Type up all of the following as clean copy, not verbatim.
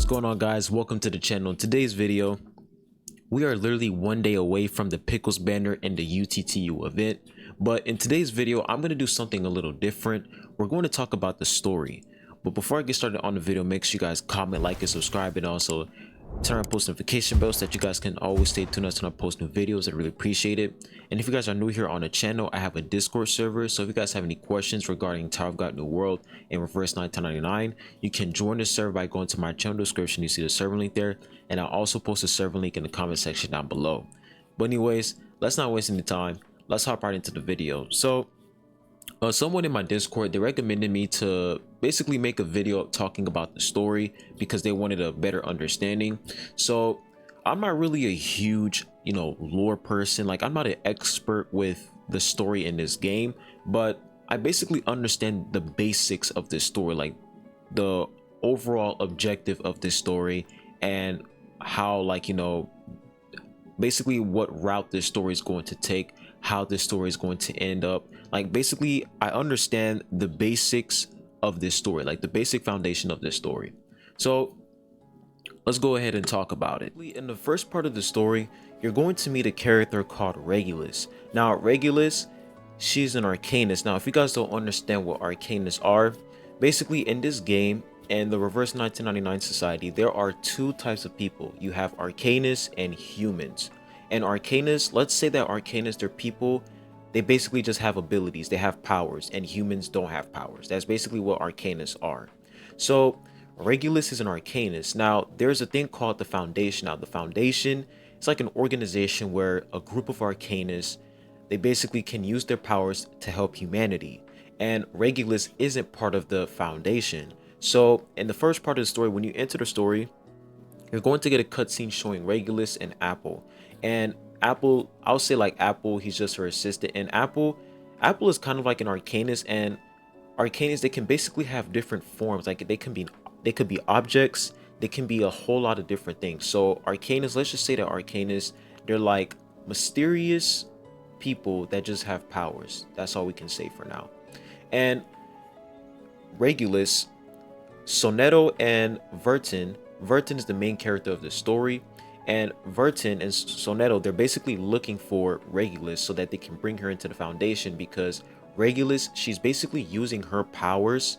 What's going on, guys? Welcome to the channel. In today's video, we are literally one day away from the Pickles banner and the UTTU event, but in today's video I'm going to do something a little different. We're going to talk about the story, but before I get started on the video, make sure you guys comment, like, and subscribe, and also turn on post notification bells so that you guys can always stay tuned as I post new videos. I really appreciate it. And if you guys are new here on the channel, I have a Discord server, so if you guys have any questions regarding Tower of God New World and Reverse 999, you can join the server by going to my channel description. You see the server link there, and I'll also post a server link in the comment section down below. But anyways, let's not waste any time. Let's hop right into the video. So someone in my Discord, they recommended me to basically make a video talking about the story because they wanted a better understanding. So I'm not really a huge, lore person. Like, I'm not an expert with the story in this game, but I basically understand the basics of this story, like the overall objective of this story and how, basically what route this story is going to take, how this story is going to end up. Like, basically I understand the basics of this story, like the basic foundation of this story. So let's go ahead and talk about it. In the first part of the story, you're going to meet a character called Regulus. Now Regulus, she's an arcanist. Now if you guys don't understand what arcanists are, basically in this game and the Reverse 1999 society, there are two types of people. You have arcanists and humans. And arcanists, let's say that arcanists, they're people, they basically just have abilities, they have powers, and humans don't have powers. That's basically what arcanists are. So Regulus is an arcanist. Now there's a thing called the Foundation. Now the Foundation, it's like an organization where a group of arcanists, they basically can use their powers to help humanity. And Regulus isn't part of the Foundation. So in the first part of the story, when you enter the story, you're going to get a cutscene showing Regulus and Apple. And Apple, I'll say like Apple, he's just her assistant. And Apple is kind of like an arcanist, and arcanists, they can basically have different forms. Like they could be objects, they can be a whole lot of different things. So arcanists, let's just say that arcanists, they're like mysterious people that just have powers. That's all we can say for now. And Regulus, Soneto and Vertin is the main character of the story, and Vertin and Soneto, they're basically looking for Regulus so that they can bring her into the Foundation, because Regulus, she's basically using her powers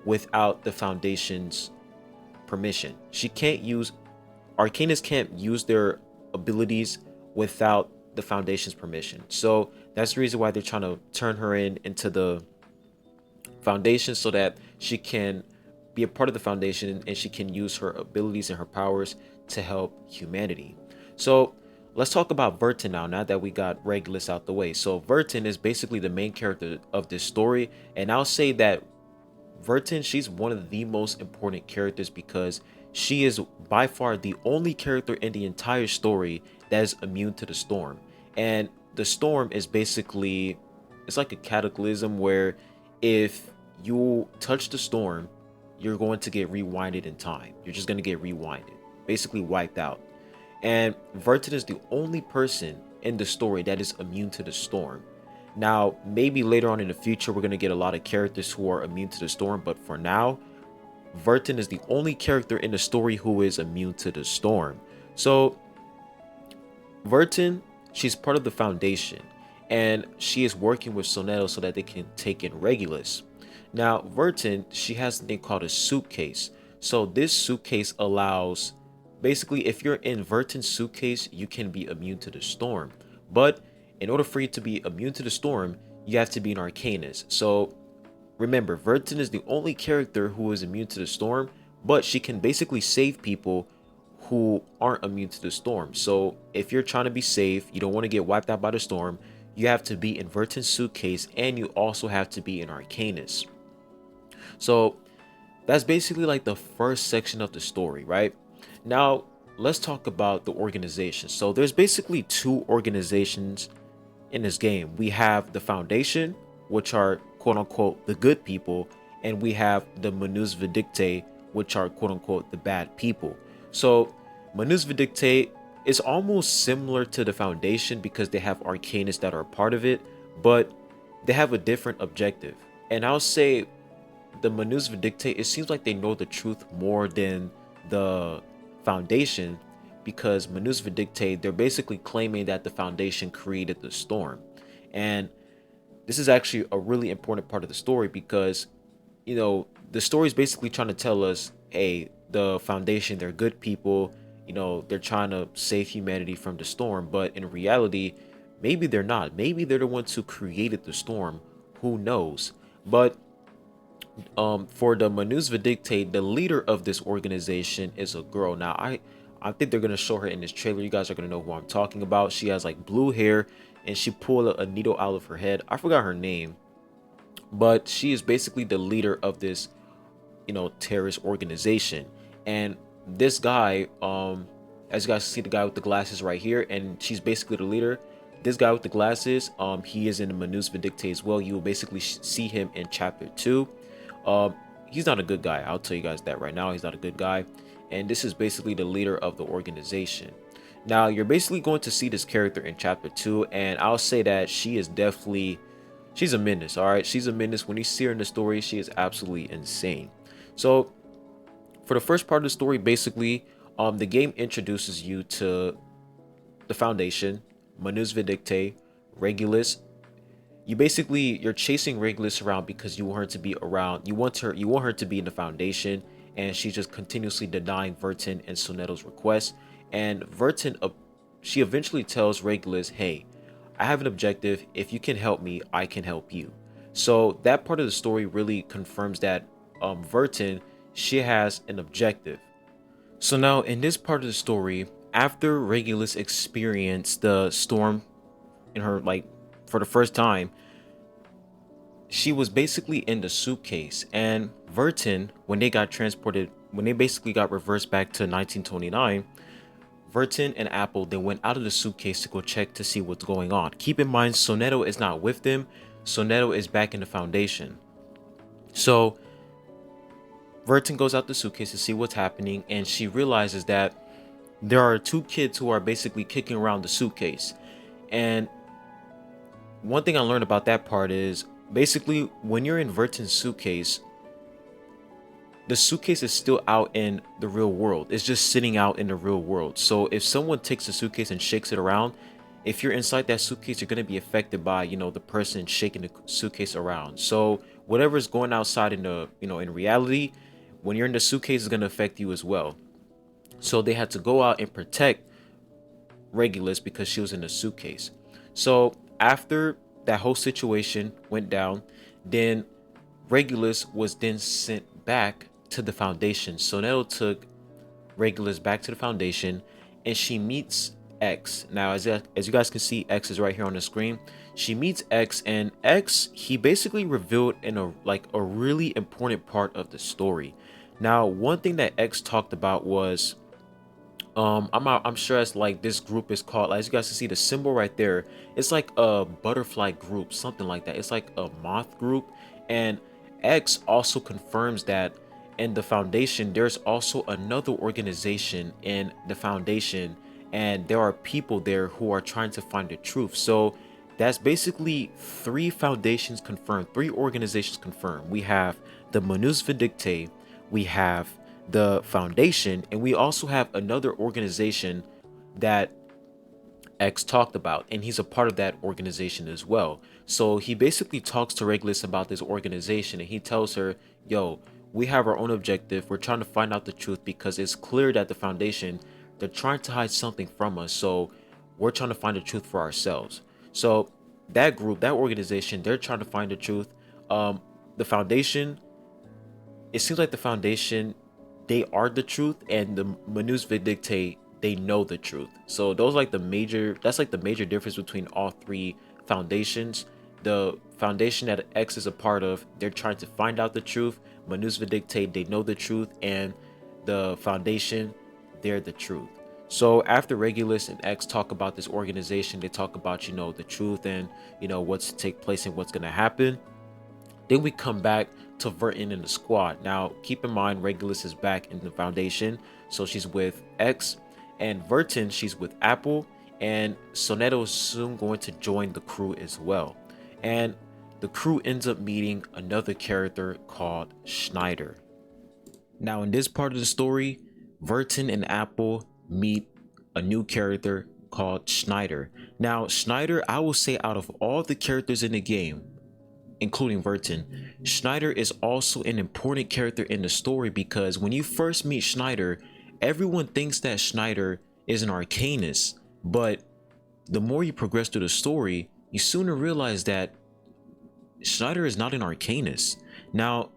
without the Foundation's permission. Arcanists can't use their abilities without the Foundation's permission. So that's the reason why they're trying to turn her into the Foundation so that she can be a part of the Foundation and she can use her abilities and her powers to help humanity. So let's talk about Vertin now that we got Regulus out the way. So Vertin is basically the main character of this story, and I'll say that Vertin, she's one of the most important characters because she is by far the only character in the entire story that is immune to the storm. And the storm is basically, it's like a cataclysm where if you touch the storm, you're going to get rewinded in time. You're just going to get rewinded, basically wiped out. And Vertin is the only person in the story that is immune to the storm. Now, maybe later on in the future, we're going to get a lot of characters who are immune to the storm, but for now, Vertin is the only character in the story who is immune to the storm. So Vertin, she's part of the Foundation, and she is working with Soneto so that they can take in Regulus. Now Vertin, she has something called a suitcase. So this suitcase allows, basically if you're in Vertin's suitcase, you can be immune to the storm. But in order for you to be immune to the storm, you have to be an arcanist. So remember, Vertin is the only character who is immune to the storm, but she can basically save people who aren't immune to the storm. So if you're trying to be safe, you don't want to get wiped out by the storm, you have to be in Vertin's suitcase, and you also have to be an arcanist. So that's basically like the first section of the story, right? Now let's talk about the organization. So there's basically two organizations in this game. We have the Foundation, which are quote unquote the good people, and we have the Manus Vidicte, which are quote unquote the bad people. So Manus Vidicte is almost similar to the Foundation because they have arcanists that are a part of it, but they have a different objective. And I'll say the Manus Vidicte, it seems like they know the truth more than the Foundation, because Manus Vindictae, they're basically claiming that the Foundation created the storm. And this is actually a really important part of the story because, you know, the story is basically trying to tell us, hey, the Foundation, they're good people, you know, they're trying to save humanity from the storm. But in reality, maybe they're not. Maybe they're the ones who created the storm. Who knows? But for the Manus Vindictae, the leader of this organization is a girl. Now I think they're gonna show her in this trailer. You guys are gonna know who I'm talking about. She has like blue hair and she pulled a needle out of her head. I forgot her name, but she is basically the leader of this, you know, terrorist organization. And this guy, as you guys see, the guy with the glasses right here, and she's basically the leader. This guy with the glasses, he is in the Manus Vindictae as well. You will basically see him in chapter 2. He's not a good guy. I'll tell you guys that right now. He's not a good guy. And this is basically the leader of the organization. Now, you're basically going to see this character in chapter 2, and I'll say that she is definitely, she's a menace, all right? She's a menace. When you see her in the story, she is absolutely insane. So, for the first part of the story, basically, the game introduces you to the Foundation, Manus Vindictae, Regulus. You're chasing Regulus around because you want her to be around. You want her to be in the Foundation, and she's just continuously denying Vertin and Soneto's requests. And Vertin, she eventually tells Regulus, "Hey, I have an objective. If you can help me, I can help you." So that part of the story really confirms that Vertin, she has an objective. So now in this part of the story, after Regulus experienced the storm in her, like, for the first time, she was basically in the suitcase, and Vertin, when they basically got reversed back to 1929, Vertin and Apple, they went out of the suitcase to go check to see what's going on. Keep in mind, Soneto is not with them. Soneto is back in the Foundation. So Vertin goes out the suitcase to see what's happening, and she realizes that there are two kids who are basically kicking around the suitcase. And one thing I learned about that part is, basically, when you're in Vertin's suitcase, the suitcase is still out in the real world. It's just sitting out in the real world. So if someone takes the suitcase and shakes it around, if you're inside that suitcase, you're going to be affected by, you know, the person shaking the suitcase around. So whatever is going outside in the, you know, in reality, when you're in the suitcase, is going to affect you as well. So they had to go out and protect Regulus because she was in the suitcase. So after that whole situation went down, then Regulus was then sent back to the Foundation. Soneto took Regulus back to the Foundation, and she meets X. Now, as you guys can see, X is right here on the screen. She meets X, and X, he basically revealed in a really important part of the story. Now, one thing that X talked about was, I'm sure it's like, this group is called, as you guys can see, the symbol right there, it's like a butterfly group, something like that. It's like a moth group. And X also confirms that in the Foundation, there's also another organization in the Foundation, and there are people there who are trying to find the truth. So that's basically 3 foundations confirmed, 3 organizations confirmed. We have the Manus Vindictae, we have the Foundation, and we also have another organization that X talked about, and he's a part of that organization as well. So he basically talks to Regulus about this organization, and he tells her, yo, we have our own objective. We're trying to find out the truth because it's clear that the Foundation, they're trying to hide something from us. So we're trying to find the truth for ourselves. So that group, that organization, they're trying to find the truth. The Foundation, it seems like the Foundation, they are the truth, and the Manus Vindictae, they know the truth. So those like the major, that's like the major difference between all 3 foundations. The Foundation that X is a part of, they're trying to find out the truth. Manus Vindictae, they know the truth, and the Foundation, they're the truth. So after Regulus and X talk about this organization, they talk about, you know, the truth and, you know, what's to take place and what's going to happen. Then we come back to Vertin and the squad. Now, keep in mind, Regulus is back in the Foundation, so she's with X, and Vertin, she's with Apple, and Soneto is soon going to join the crew as well. And the crew ends up meeting another character called Schneider. Now, in this part of the story, Vertin and Apple meet a new character called Schneider. Now, Schneider, I will say, out of all the characters in the game, including Vertin, Schneider is also an important character in the story, because when you first meet Schneider, everyone thinks that Schneider is an Arcanist, but the more you progress through the story, you sooner realize that Schneider is not an Arcanist. Now,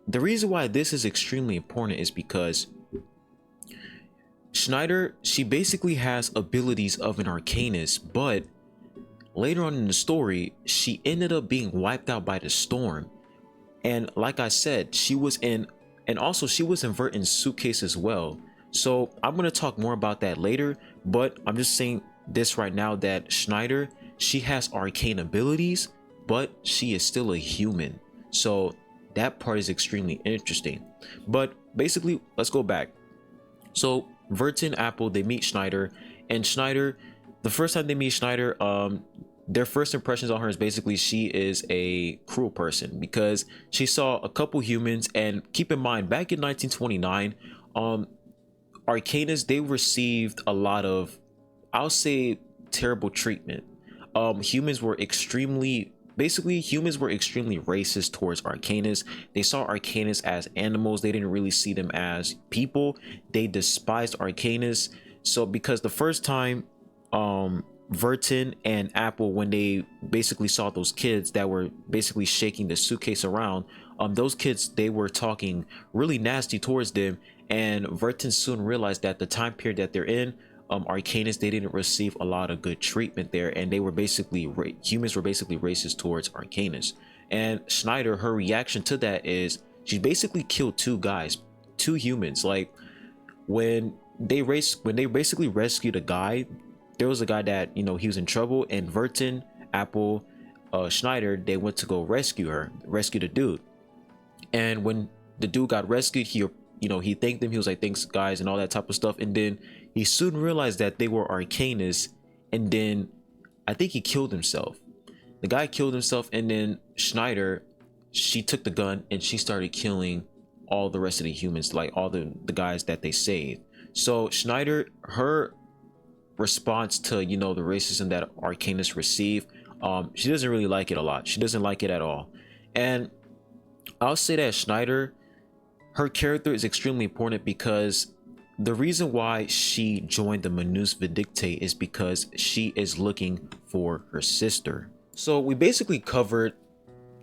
the reason why this is extremely important is because Schneider, she basically has abilities of an Arcanist, but later on in the story, she ended up being wiped out by the storm. And like I said, she was in Vertin's suitcase as well. So I'm going to talk more about that later, but I'm just saying this right now, that Schneider, she has arcane abilities, but she is still a human. So that part is extremely interesting. But basically, let's go back. So Vertin, Apple, they meet Schneider, and Schneider, the first time they meet Schneider, their first impressions on her is basically she is a cruel person, because she saw a couple humans. And keep in mind, back in 1929, Arcanists, they received a lot of, I'll say, terrible treatment. Humans were extremely racist towards Arcanists. They saw Arcanists as animals. They didn't really see them as people. They despised Arcanists. So because the first time Vertin and Apple, when they basically saw those kids that were basically shaking the suitcase around, those kids, they were talking really nasty towards them. And Vertin soon realized that the time period that they're in, Arcanists, they didn't receive a lot of good treatment there, and they were basically humans were basically racist towards Arcanists. And Schneider, her reaction to that is she basically killed two humans. Like when they basically rescued a guy, there was a guy that, you know, he was in trouble, and Vertin, Apple, Schneider, they went to go rescue the dude. And when the dude got rescued, he thanked them. He was like, thanks guys, and all that type of stuff. And then he soon realized that they were Arcanists, and then I think he killed himself. The guy killed himself, and then Schneider, she took the gun and she started killing all the rest of the humans, like all the guys that they saved. So Schneider, her response to, you know, the racism that Arcanists receive, she doesn't really like it a lot. She doesn't like it at all. And I'll say that Schneider, her character is extremely important, because the reason why she joined the Manus Vindictae is because she is looking for her sister. So we basically covered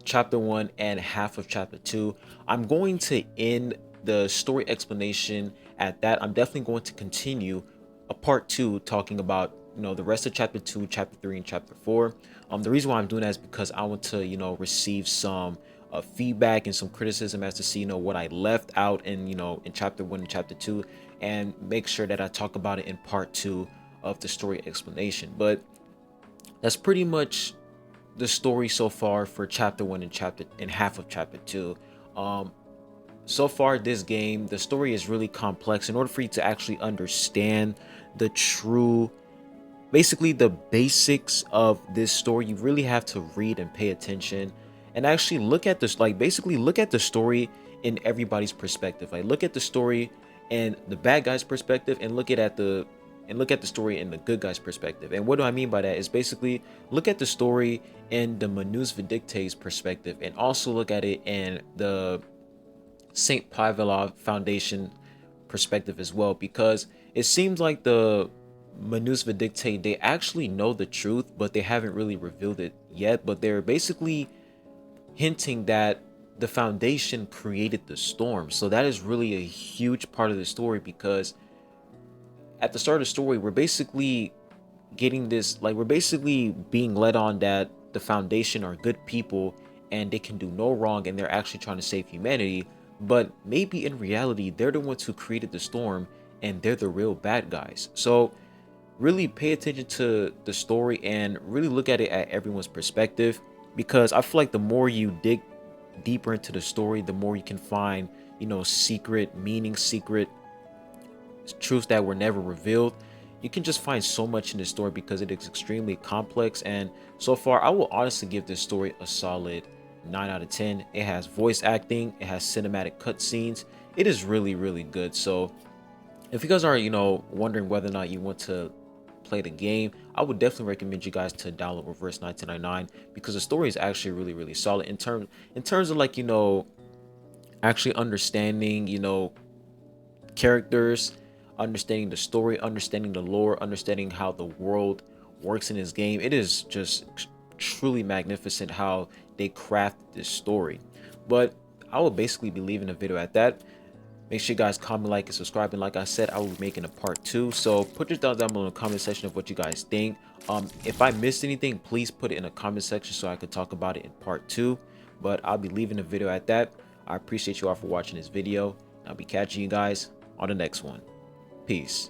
chapter 1 and half of chapter 2. I'm going to end the story explanation at that. I'm definitely going to continue a part 2 talking about, you know, the rest of chapter 2, chapter 3, and chapter 4. The reason why I'm doing that is because I want to, you know, receive some feedback and some criticism as to see, you know, what I left out in, you know, in chapter 1 and chapter 2, and make sure that I talk about it in part 2 of the story explanation. But that's pretty much the story so far for chapter 1 and half of chapter 2. So far, this game, the story is really complex. In order for you to actually understand the true, basically the basics of this story, you really have to read and pay attention and actually look at this, like basically look at the story in everybody's perspective. Like look at the story in the bad guy's perspective, and look at the story in the good guy's perspective. And what do I mean by that is basically look at the story in the Manus Vindictae's perspective, and also look at it in the St. Pavilov Foundation perspective as well, because it seems like the Manus Vindictae, they actually know the truth, but they haven't really revealed it yet. But they're basically hinting that the Foundation created the storm. So that is really a huge part of the story, because at the start of the story, we're basically getting this, like we're basically being led on that the Foundation are good people and they can do no wrong, and they're actually trying to save humanity. But maybe in reality, they're the ones who created the storm, and they're the real bad guys. So really pay attention to the story and really look at it at everyone's perspective, because I feel like the more you dig deeper into the story, the more you can find, you know, secret meaning, secret truths that were never revealed. You can just find so much in this story because it is extremely complex. And so far, I will honestly give this story a solid 9 out of 10. It has voice acting, it has cinematic cutscenes. It is really, really good. So If you guys are, wondering whether or not you want to play the game, I would definitely recommend you guys to download Reverse 1999, because the story is actually really, really solid in terms of like, actually understanding, characters, understanding the story, understanding the lore, understanding how the world works in this game. It is just truly magnificent how they craft this story. But I will basically be leaving the video at that. Make sure you guys comment, like, and subscribe. And like I said, I will be making a part 2. So put your thumbs down below in the comment section of what you guys think. If I missed anything, please put it in the comment section so I could talk about it in part 2. But I'll be leaving the video at that. I appreciate you all for watching this video. I'll be catching you guys on the next one. Peace.